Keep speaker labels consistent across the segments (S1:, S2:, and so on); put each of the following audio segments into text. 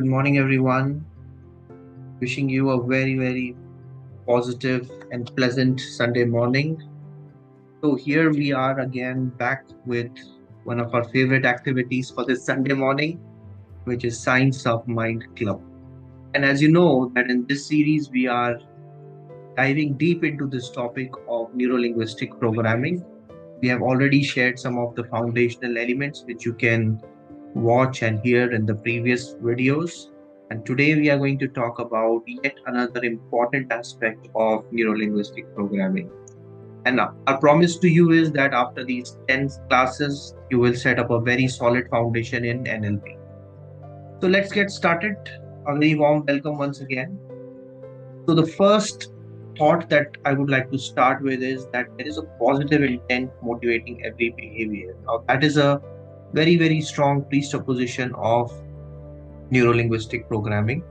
S1: Good morning, everyone. Wishing you a very positive and pleasant Sunday morning. So, here we are again back with one of our favorite activities for this Sunday morning, which is Science of Mind Club. And as you know, that in this series, we are diving deep into this topic of neuro-linguistic programming. We have already shared some of the foundational elements which you can watch and hear in the previous videos. And today we are going to talk about yet another important aspect of neuro-linguistic programming. And our promise to you is that after these 10 classes, you will set up a very solid foundation in NLP. So let's get started. A very warm welcome once again. So the first thought that I would like to start with is that there is a positive intent motivating every behavior. Now that is a very strong presupposition of neuro-linguistic programming,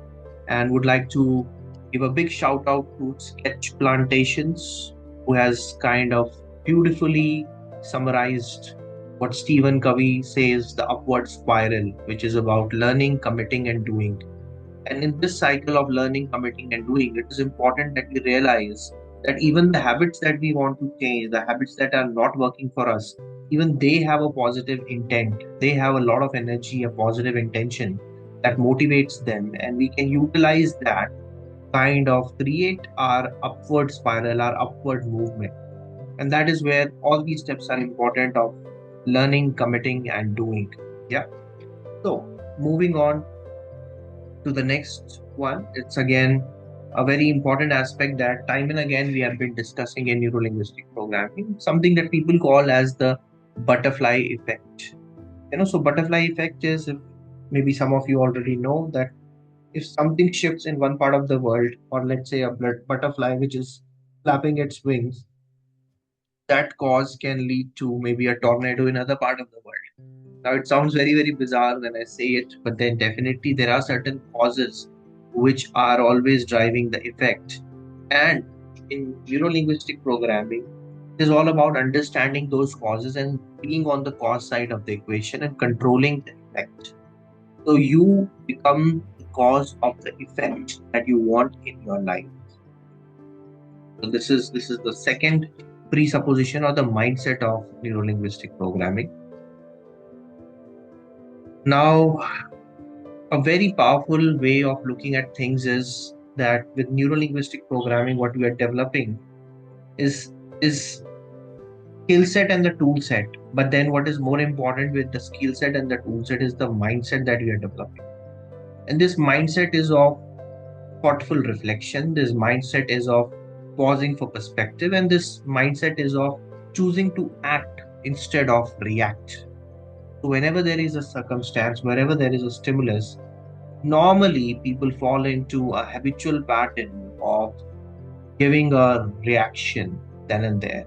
S1: and would like to give a big shout out to Sketch Plantations, who has kind of beautifully summarized what Stephen Covey says the upward spiral, which is about learning, committing, and doing. And in this cycle of learning, committing, and doing, it is important that we realize that even the habits that we want to change, the habits that are not working for us, even they have a positive intent. They have a lot of energy, a positive intention that motivates them. And we can utilize that kind of create our upward spiral, our upward movement. And that is where all these steps are important of learning, committing, and doing. Yeah. So moving on to the next one, it's again a very important aspect that time and again we have been discussing in neuro-linguistic programming, something that people call as the butterfly effect. So butterfly effect is, if maybe some of you already know, that if something shifts in one part of the world, or let's say a butterfly which is flapping its wings, that cause can lead to maybe a tornado in another part of the world. Now, it sounds very bizarre when I say it, but then definitely there are certain causes which are always driving the effect. And in neuro-linguistic programming, it is all about understanding those causes and being on the cause side of the equation and controlling the effect. So you become the cause of the effect that you want in your life. So this is the second presupposition or the mindset of neuro-linguistic programming. Now, a very powerful way of looking at things is that with neuro-linguistic programming, what we are developing is skill set and the tool set. But then what is more important with the skill set and the tool set is the mindset that we are developing. And this mindset is of thoughtful reflection. This mindset is of pausing for perspective. And this mindset is of choosing to act instead of react. So whenever there is a circumstance, wherever there is a stimulus, normally people fall into a habitual pattern of giving a reaction then and there.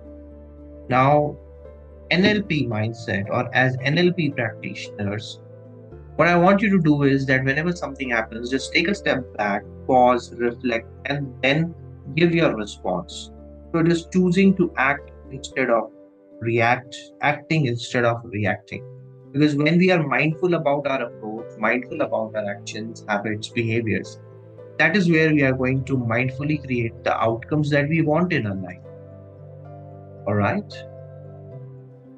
S1: Now, NLP mindset, or as NLP practitioners, what I want you to do is that whenever something happens, just take a step back, pause, reflect, and then give your response. So it is choosing to act instead of react, acting instead of reacting. Because when we are mindful about our approach, mindful about our actions, habits, behaviors, that is where we are going to mindfully create the outcomes that we want in our life. All right.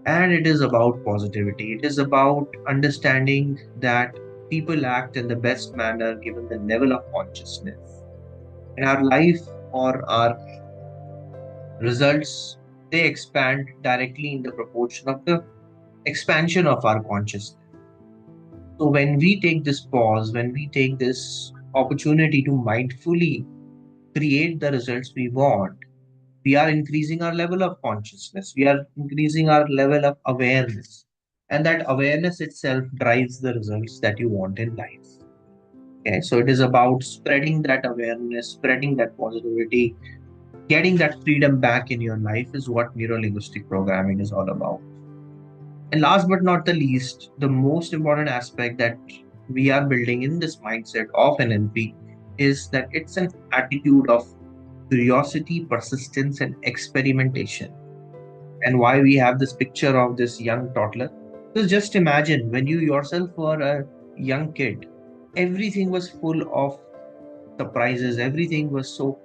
S1: And it is about positivity. It is about understanding that people act in the best manner given the level of consciousness. In our life or our results, they expand directly in the proportion of the expansion of our consciousness. So when we take this pause, when we take this opportunity to mindfully create the results we want, we are increasing our level of consciousness. We are increasing our level of awareness. And that awareness itself drives the results that you want in life. Okay, so it is about spreading that awareness, spreading that positivity, getting that freedom back in your life is what neuro-linguistic programming is all about. And last but not the least, the most important aspect that we are building in this mindset of NLP is that it's an attitude of curiosity, persistence, and experimentation. And why we have this picture of this young toddler? Because just imagine when you yourself were a young kid, everything was full of surprises. Everything was so,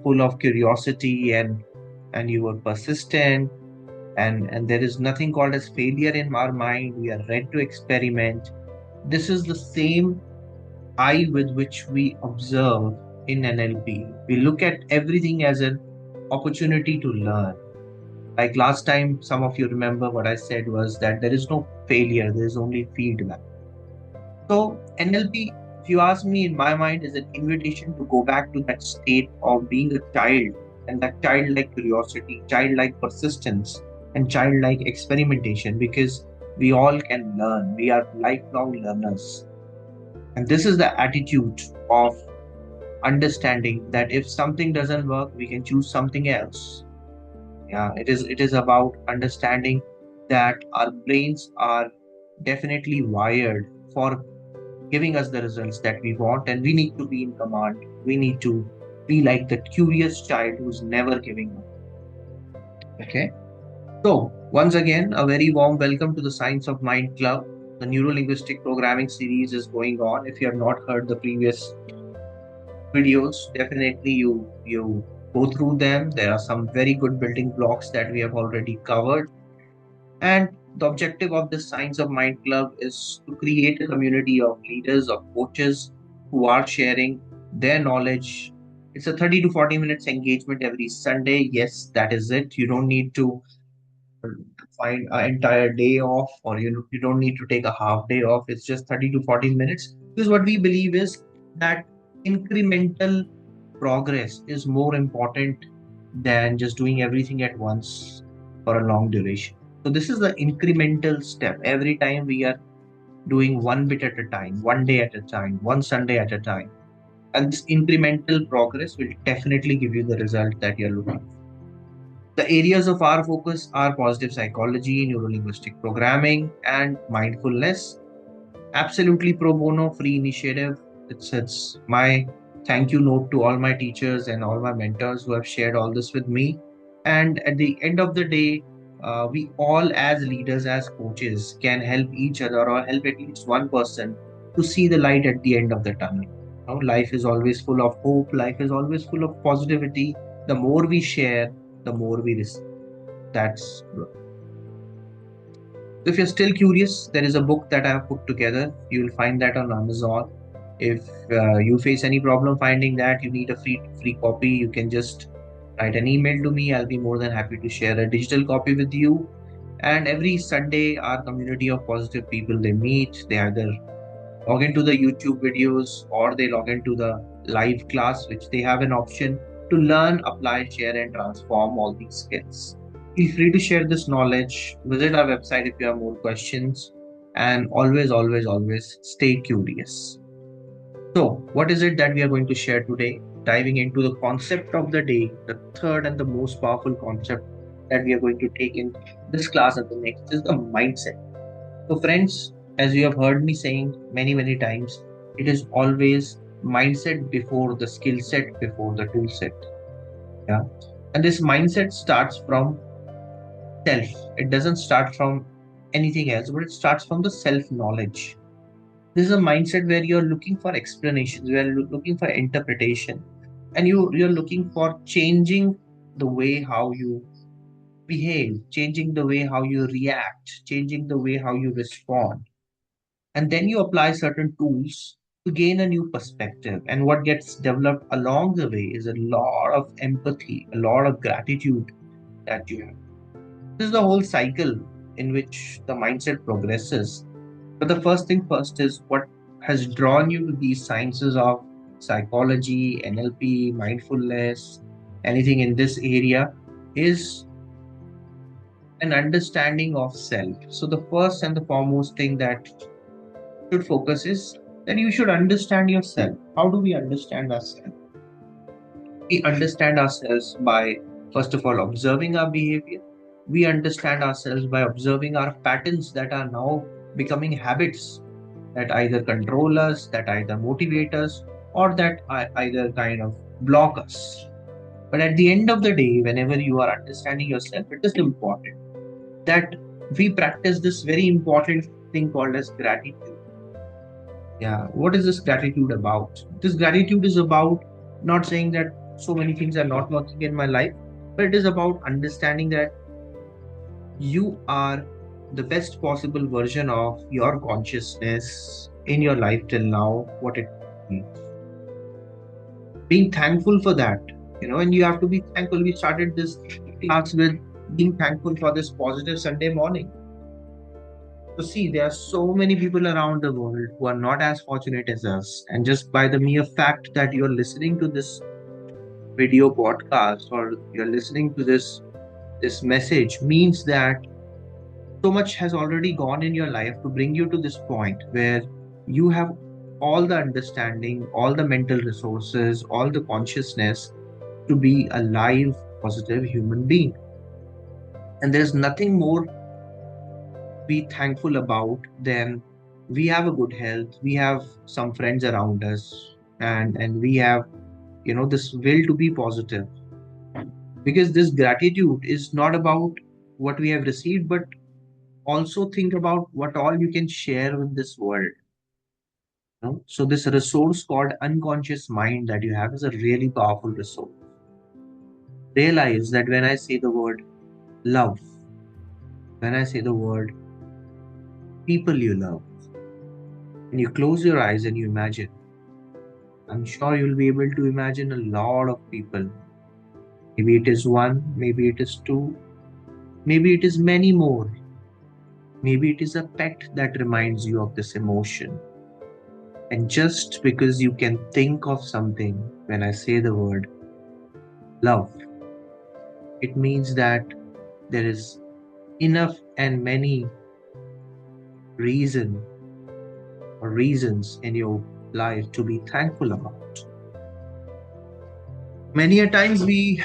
S1: full of curiosity, and you were persistent, and there is nothing called as failure in our mind. We are ready to experiment. This is the same eye with which we observe in NLP. We look at everything as an opportunity to learn. Like last time, some of you remember what I said was that there is no failure, there is only feedback. So, NLP, if you ask me, in my mind, is an invitation to go back to that state of being a child, and that childlike curiosity, childlike persistence, and childlike experimentation, because we all can learn. We are lifelong learners. And this is the attitude of understanding that if something doesn't work, we can choose something else. Yeah, it is about understanding that our brains are definitely wired for giving us the results that we want, and we need to be in command. We need to be like the curious child who's never giving up. Okay. So, once again, a very warm welcome to the Science of Mind Club. The Neuro-Linguistic Programming series is going on. If you have not heard the previous videos, definitely you go through them. There are some very good building blocks that we have already covered. And the objective of this Science of Mind Club is to create a community of leaders, of coaches who are sharing their knowledge. It's a 30 to 40 minutes engagement every Sunday. Yes, that is it. You don't need to find an entire day off, or you don't need to take a half day off. It's just 30 to 40 minutes. Because what we believe is that incremental progress is more important than just doing everything at once for a long duration. So this is the incremental step. Every time we are doing one bit at a time, one day at a time, one Sunday at a time. And this incremental progress will definitely give you the result that you're looking for. The areas of our focus are positive psychology, neuro-linguistic programming, and mindfulness. Absolutely pro bono, free initiative. It's my thank you note to all my teachers and all my mentors who have shared all this with me. And at the end of the day, we all, as leaders, as coaches, can help each other or help at least one person to see the light at the end of the tunnel. Life is always full of hope. Life is always full of positivity. The more we share, the more we receive. That's good. If you're still curious, there is a book that I have put together. You'll find that on Amazon. If you face any problem finding that, you need a free copy, you can just write an email to me. I'll be more than happy to share a digital copy with you. And every Sunday, our community of positive people, they meet. They either log into the YouTube videos or they log into the live class, which they have an option to learn, apply, share, and transform all these skills. Feel free to share this knowledge. Visit our website if you have more questions. And always, always, always stay curious. So, what is it that we are going to share today? Diving into the concept of the day, the third and the most powerful concept that we are going to take in this class and the next is the mindset. So, friends, as you have heard me saying many, many times, it is always mindset before the skill set, before the tool set. Yeah. And this mindset starts from self. It doesn't start from anything else, but it starts from the self knowledge. This is a mindset where you're looking for explanations, where you're looking for interpretation, and you're looking for changing the way how you behave, changing the way how you react, changing the way how you respond. And then you apply certain tools to gain a new perspective. And what gets developed along the way is a lot of empathy, a lot of gratitude that you have. This is the whole cycle in which the mindset progresses. But the first thing first is what has drawn you to these sciences of psychology, NLP, mindfulness, anything in this area is an understanding of self. So the first and the foremost thing that should focus is that you should understand yourself. How do we understand ourselves? We understand ourselves by, first of all, observing our behavior. We understand ourselves by observing our patterns that are now becoming habits that either control us, that either motivate us, or that either kind of block us. But at the end of the day, whenever you are understanding yourself, it is important that we practice this very important thing called as gratitude. Yeah, what is this gratitude about? This gratitude is about not saying that so many things are not working in my life, but it is about understanding that you are the best possible version of your consciousness in your life till now, what it means. Being thankful for that, and you have to be thankful. We started this class with being thankful for this positive Sunday morning. So, see, there are so many people around the world who are not as fortunate as us. And just by the mere fact that you're listening to this video podcast or you're listening to this message means that so much has already gone in your life to bring you to this point where you have all the understanding, all the mental resources, all the consciousness to be a live, positive human being. And there's nothing more to be thankful about than we have a good health, we have some friends around us, and we have, this will to be positive. Because this gratitude is not about what we have received, but also think about what all you can share with this world. So this resource called unconscious mind that you have is a really powerful resource. Realize that when I say the word love, when I say the word people you love, and you close your eyes and you imagine, I'm sure you'll be able to imagine a lot of people. Maybe it is one, maybe it is two, maybe it is many more. Maybe it is a pet that reminds you of this emotion. And just because you can think of something when I say the word love, it means that there is enough and many reason or reasons in your life to be thankful about. Many a times we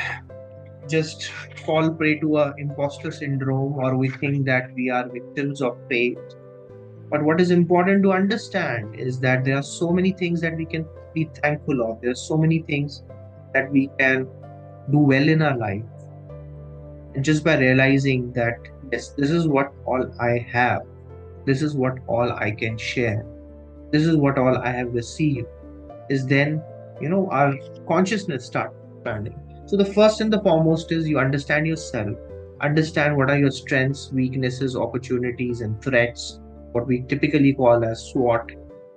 S1: just fall prey to a imposter syndrome, or we think that we are victims of fate. But what is important to understand is that there are so many things that we can be thankful of. There are so many things that we can do well in our life. And just by realizing that, yes, this is what all I have, this is what all I can share, this is what all I have received, is then, our consciousness starts expanding. So the first and the foremost is you understand yourself, understand what are your strengths, weaknesses, opportunities, and threats, what we typically call as SWOT.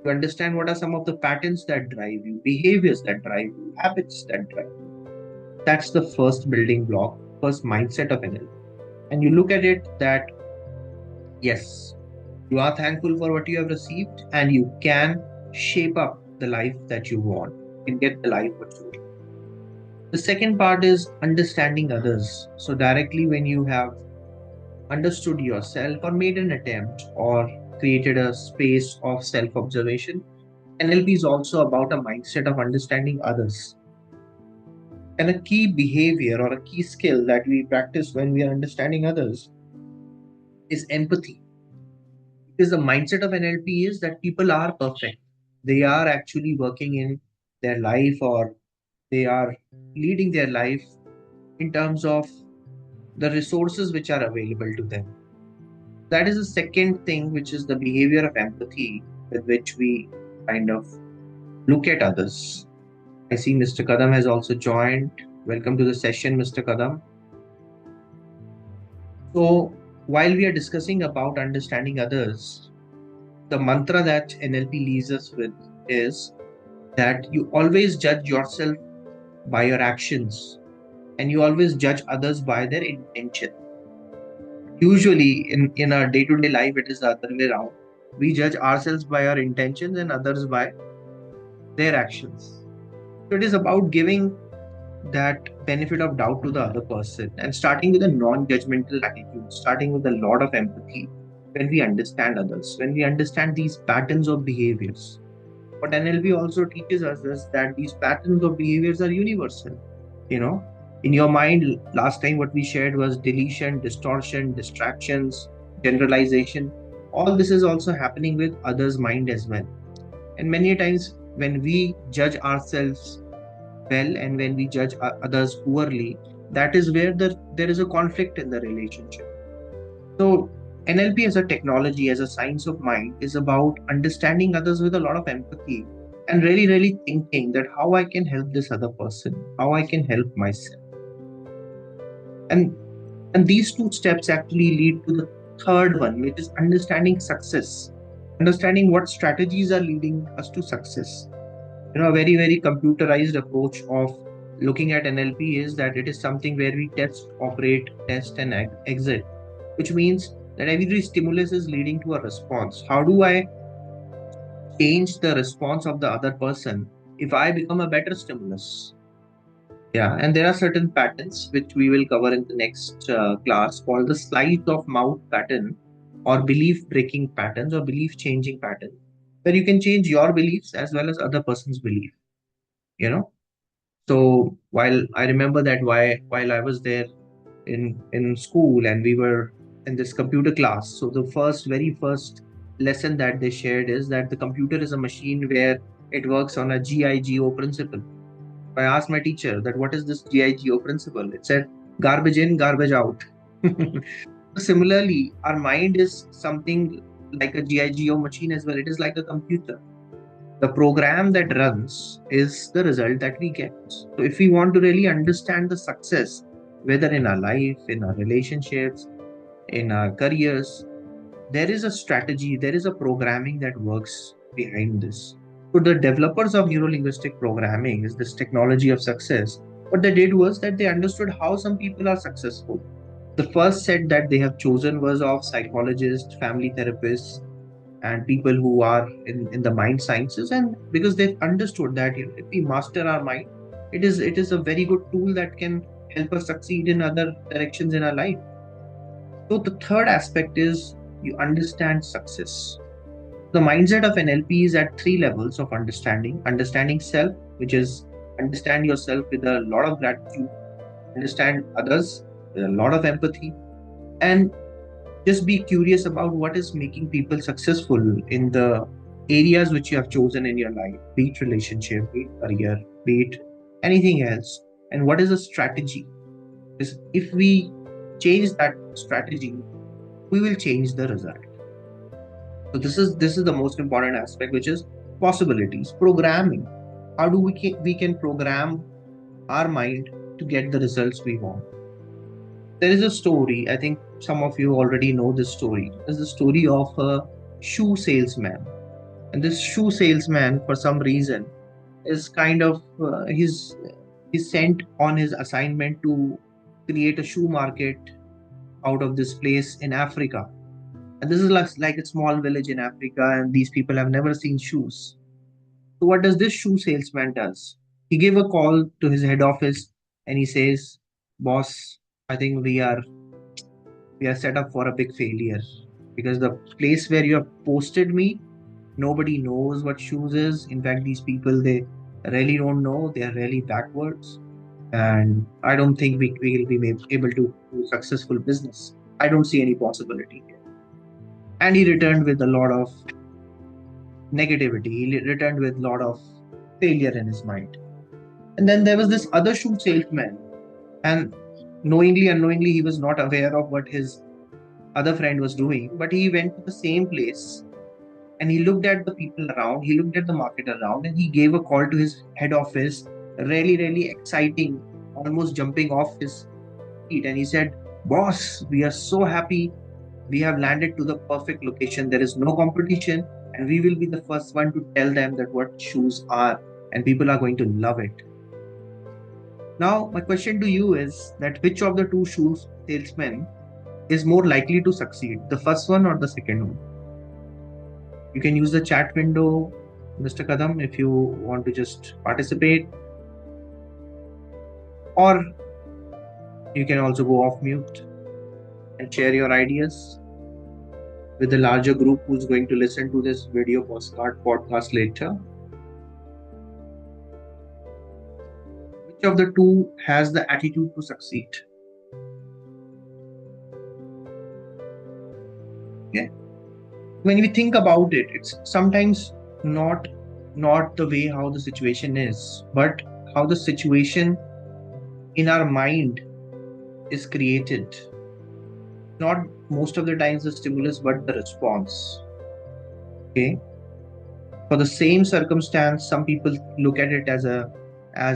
S1: You understand what are some of the patterns that drive you, behaviors that drive you, habits that drive you. That's the first building block, first mindset of NLP. And you look at it that, yes, you are thankful for what you have received and you can shape up the life that you want. You can get the life what you want. The second part is understanding others. So, directly when you have understood yourself or made an attempt or created a space of self observation, NLP is also about a mindset of understanding others. And a key behavior or a key skill that we practice when we are understanding others is empathy. Because the mindset of NLP is that people are perfect. They are actually working in their life, or they are leading their life in terms of the resources which are available to them. That is the second thing, which is the behavior of empathy with which we kind of look at others. I see Mr. Kadam has also joined. Welcome to the session, Mr. Kadam. So, while we are discussing about understanding others, the mantra that NLP leaves us with is that you always judge yourself by your actions and you always judge others by their intention. Usually, in our day to day life, it is the other way around. We judge ourselves by our intentions and others by their actions. So, it is about giving that benefit of doubt to the other person and starting with a non judgmental attitude, starting with a lot of empathy when we understand others, when we understand these patterns of behaviors. What NLP also teaches us is that these patterns of behaviors are universal. You know, in your mind, last time what we shared was deletion, distortion, distractions, generalization. All this is also happening with others' mind as well. And many times when we judge ourselves well and when we judge others poorly, that is where there is a conflict in the relationship. So NLP as a technology, as a science of mind, is about understanding others with a lot of empathy and really, really thinking that how I can help this other person, how I can help myself. And these two steps actually lead to the third one, which is understanding success, understanding what strategies are leading us to success. A very, very computerized approach of looking at NLP is that it is something where we test, operate, test, and exit, which means that every stimulus is leading to a response. How do I change the response of the other person if I become a better stimulus? Yeah, and there are certain patterns which we will cover in the next class called the sleight of mouth pattern or belief breaking patterns or belief changing pattern, where you can change your beliefs as well as other person's belief. You know, so while I remember that while I was there in school and we were in this computer class, so the very first lesson that they shared is that the computer is a machine where it works on a GIGO principle. I asked my teacher that what is this GIGO principle? It said garbage in, garbage out. Similarly, our mind is something like a GIGO machine as well. It is like a computer. The program that runs is the result that we get. So if we want to really understand the success, whether in our life, in our relationships, in our careers, there is a strategy, there is a programming that works behind this. So the developers of neuro-linguistic programming is this technology of success. What they did was that they understood how some people are successful. The first set that they have chosen was of psychologists, family therapists, and people who are in the mind sciences, and because they've understood that if we master our mind, it is a very good tool that can help us succeed in other directions in our life. So the third aspect is you understand success. The mindset of NLP is at three levels of understanding. Understanding self, which is understand yourself with a lot of gratitude, understand others with a lot of empathy, and just be curious about what is making people successful in the areas which you have chosen in your life, be it relationship, be it career, be it anything else, and what is a strategy. Because if we change that strategy, we will change the result. So this is the most important aspect, which is possibilities, programming. How do we can program our mind to get the results we want? There is a story. I think some of you already know this story. It's the story of a shoe salesman, and this shoe salesman, for some reason, is kind of he's sent on his assignment to create a shoe market out of this place in Africa. And this is like a small village in Africa, and these people have never seen shoes. So what does this shoe salesman does? He gave a call to his head office and he says, "Boss, I think we are set up for a big failure because the place where you have posted me, nobody knows what shoes is. In fact, these people, they really don't know. They are really backwards, and I don't think we will be able to do successful business. I don't see any possibility here." And he returned with a lot of negativity. He returned with a lot of failure in his mind. And then there was this other shoe salesman, and knowingly, unknowingly, he was not aware of what his other friend was doing, but he went to the same place and he looked at the people around, he looked at the market around, and he gave a call to his head office, really, really exciting, almost jumping off his feet. And he said, "Boss, we are so happy. We have landed to the perfect location. There is no competition, and we will be the first one to tell them that what shoes are, and people are going to love it." Now, my question to you is that which of the two shoes salesmen is more likely to succeed, the first one or the second one? You can use the chat window, Mr. Kadam, if you want to just participate, or you can also go off mute and share your ideas with the larger group who's going to listen to this video postcard podcast later. Which of the two has the attitude to succeed? Okay. When we think about it, it's sometimes not the way how the situation is, but how the situation in our mind is created. Not most of the times the stimulus, but the response. Okay. For the same circumstance, some people look at it as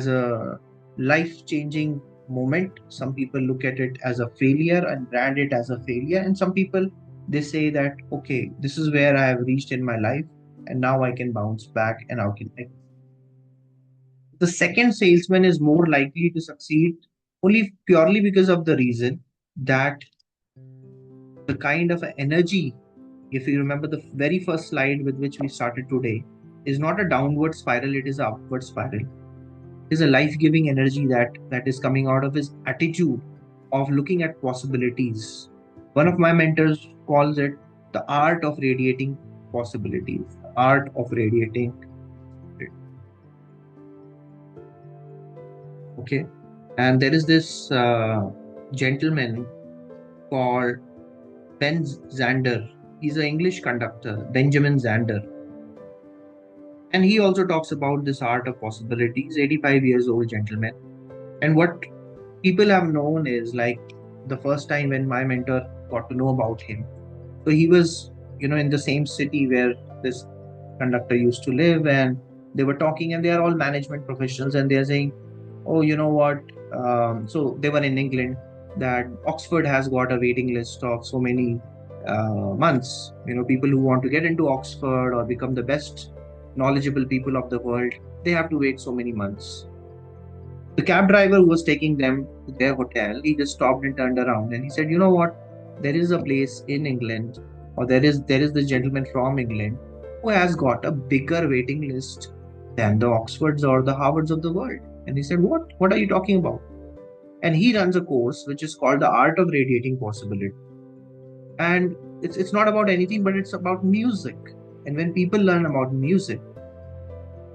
S1: a life changing moment. Some people look at it as a failure and brand it as a failure. And some people, they say that, okay, this is where I have reached in my life, and now I can bounce back and I can. The second salesman is more likely to succeed only purely because of the reason that the kind of energy, if you remember the very first slide with which we started today, is not a downward spiral, it is an upward spiral. It is a life-giving energy that is coming out of his attitude of looking at possibilities. One of my mentors calls it the art of radiating possibilities. Art of radiating. Okay. And there is this gentleman called Ben Zander. He's an English conductor, Benjamin Zander. And he also talks about this art of possibilities, 85 years old gentleman. And what people have known is like the first time when my mentor got to know about him. So he was, in the same city where this conductor used to live, and they were talking, and they are all management professionals, and they're saying, oh, you know what? So they were in England, that Oxford has got a waiting list of so many months. People who want to get into Oxford or become the best knowledgeable people of the world, they have to wait so many months. The cab driver who was taking them to their hotel, he just stopped and turned around and he said, "You know what? There is a place in England, or there is the gentleman from England who has got a bigger waiting list than the Oxfords or the Harvards of the world." And he said, "What? What are you talking about?" And he runs a course which is called the Art of Radiating Possibility. And it's not about anything, but it's about music. And when people learn about music,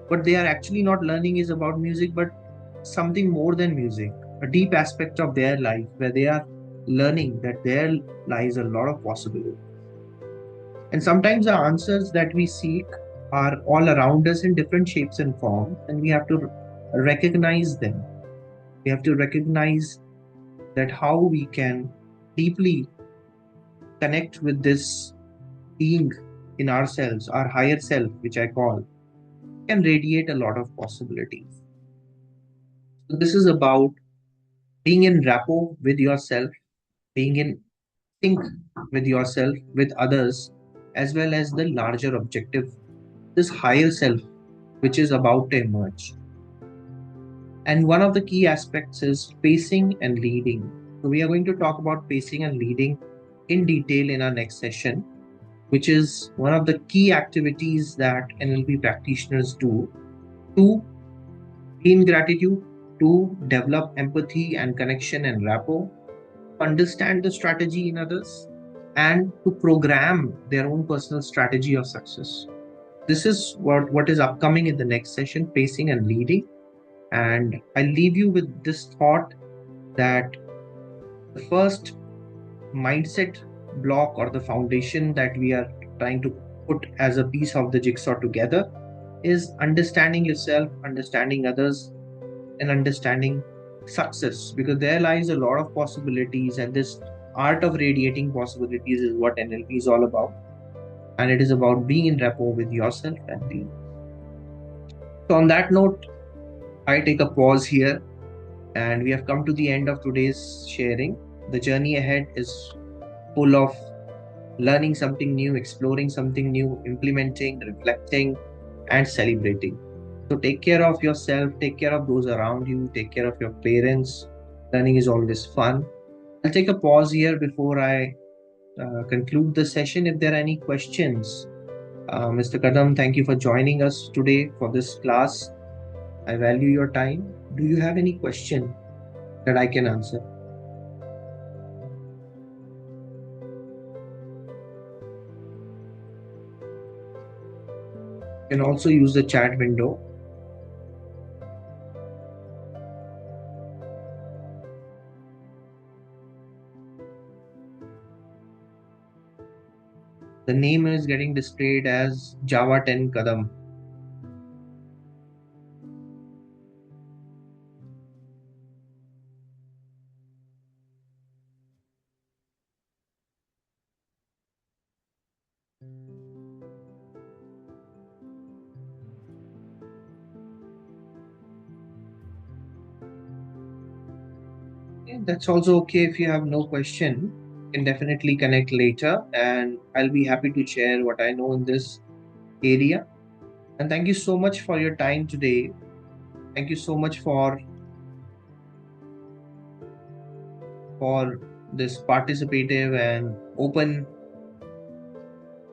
S1: what they are actually not learning is about music, but something more than music, a deep aspect of their life where they are learning that there lies a lot of possibility. And sometimes the answers that we seek are all around us in different shapes and forms, and we have to recognize them. We have to recognize that how we can deeply connect with this being in ourselves, our higher self, which I call, can radiate a lot of possibilities. So this is about being in rapport with yourself, being in sync with yourself, with others, as well as the larger objective, this higher self, which is about to emerge. And one of the key aspects is pacing and leading. So, we are going to talk about pacing and leading in detail in our next session, which is one of the key activities that NLP practitioners do to be in gratitude, to develop empathy and connection and rapport, understand the strategy in others, and to program their own personal strategy of success. This is what is upcoming in the next session, pacing and leading. And I leave you with this thought that the first mindset block or the foundation that we are trying to put as a piece of the jigsaw together is understanding yourself, understanding others, and understanding success, because there lies a lot of possibilities, and this art of radiating possibilities is what NLP is all about. And it is about being in rapport with yourself and the. So on that note, I take a pause here, and we have come to the end of today's sharing. The journey ahead is full of learning something new, exploring something new, implementing, reflecting, and celebrating. So take care of yourself, take care of those around you, take care of your parents. Learning is always fun. I'll take a pause here before I conclude the session. If there are any questions, Mr. Kadam, thank you for joining us today for this class. I value your time. Do you have any question that I can answer? You can also use the chat window. The name is getting displayed as Java 10 Kadam. Yeah, that's also okay if you have no question. You can definitely connect later, and I'll be happy to share what I know in this area. And thank you so much for your time today. Thank you so much for this participative and open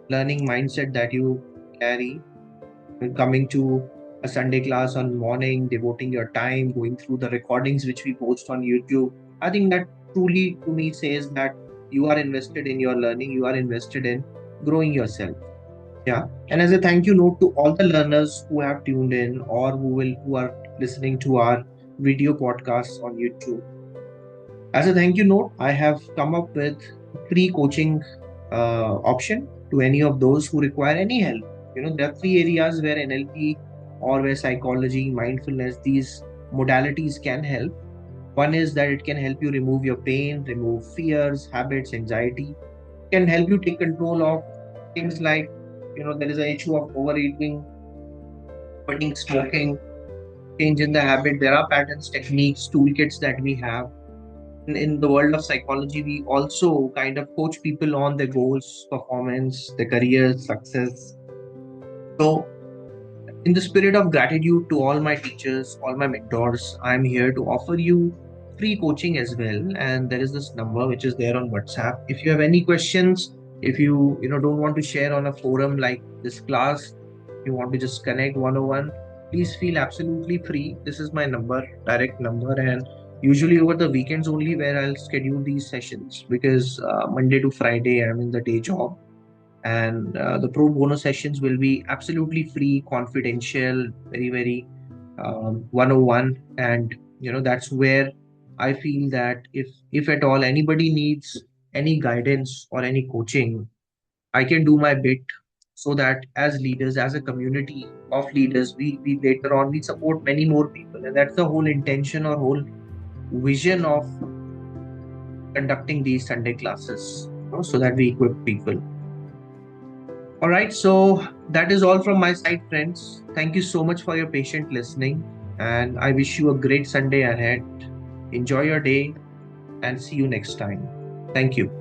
S1: learning mindset that you carry when coming to a Sunday class on morning, devoting your time, going through the recordings which we post on YouTube. I think that truly to me says that you are invested in your learning, you are invested in growing yourself. Yeah. And as a thank you note to all the learners who have tuned in or who are listening to our video podcasts on YouTube. As a thank you note, I have come up with free coaching option to any of those who require any help. There are three areas where NLP or where psychology, mindfulness, these modalities can help. One is that it can help you remove your pain, remove fears, habits, anxiety, can help you take control of things like, there is an issue of overeating, quitting smoking, change in the habit. There are patterns, techniques, toolkits that we have in the world of psychology. We also kind of coach people on their goals, performance, their career, success. So, in the spirit of gratitude to all my teachers, all my mentors, I'm here to offer you free coaching as well. And there is this number which is there on WhatsApp. If you have any questions, if you don't want to share on a forum like this class, you want to just connect 101, please feel absolutely free. This is my number, direct number, and usually over the weekends only where I'll schedule these sessions because Monday to Friday I'm in the day job, and the pro bono sessions will be absolutely free, confidential, very very 101. And that's where I feel that if at all anybody needs any guidance or any coaching, I can do my bit, so that as leaders, as a community of leaders, we later on we support many more people. And that's the whole intention or whole vision of conducting these Sunday classes, so that we equip people. All right, so that is all from my side, friends. Thank you so much for your patient listening, and I wish you a great Sunday ahead. Enjoy your day and see you next time. Thank you.